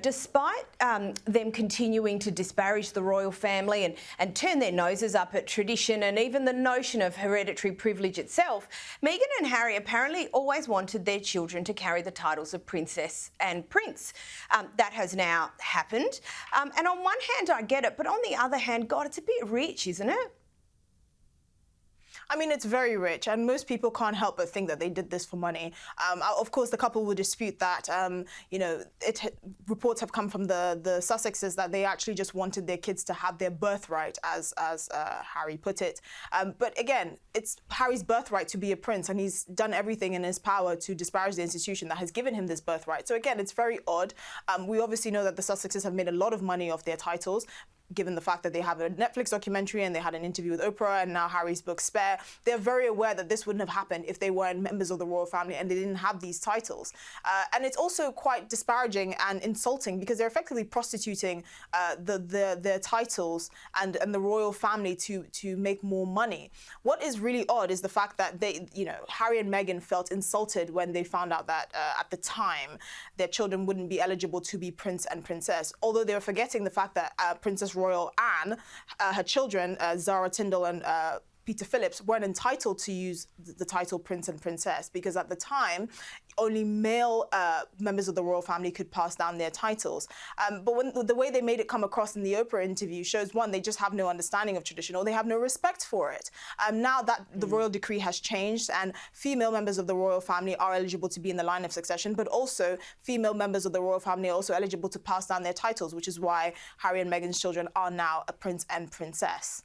Despite them continuing to disparage the royal family and turn their noses up at tradition and even the notion of hereditary privilege itself, Meghan and Harry apparently always wanted their children to carry the titles of princess and prince. That has now happened. And on one hand, I get it, but on the other hand, God, it's a bit rich, isn't it? I mean, it's very rich, and most people can't help but think that they did this for money. Of course, the couple will dispute that. Reports have come from the Sussexes that they actually just wanted their kids to have their birthright, as Harry put it. But again, it's Harry's birthright to be a prince, and he's done everything in his power to disparage the institution that has given him this birthright. So again, it's very odd. We obviously know that the Sussexes have made a lot of money off their titles, given the fact that they have a Netflix documentary and they had an interview with Oprah and now Harry's book Spare. They're very aware that this wouldn't have happened if they weren't members of the royal family and they didn't have these titles. And it's also quite disparaging and insulting because they're effectively prostituting their titles and the royal family to make more money. What is really odd is the fact that Harry and Meghan felt insulted when they found out that at the time their children wouldn't be eligible to be prince and princess, although they were forgetting the fact that Princess Royal Anne, her children, Zara, Tindall and Peter Phillips, weren't entitled to use the title Prince and Princess because at the time, only male members of the royal family could pass down their titles. But the way they made it come across in the Oprah interview shows, one, they just have no understanding of tradition or they have no respect for it. Now that the royal decree has changed and female members of the royal family are eligible to be in the line of succession, but also female members of the royal family are also eligible to pass down their titles, which is why Harry and Meghan's children are now a prince and princess.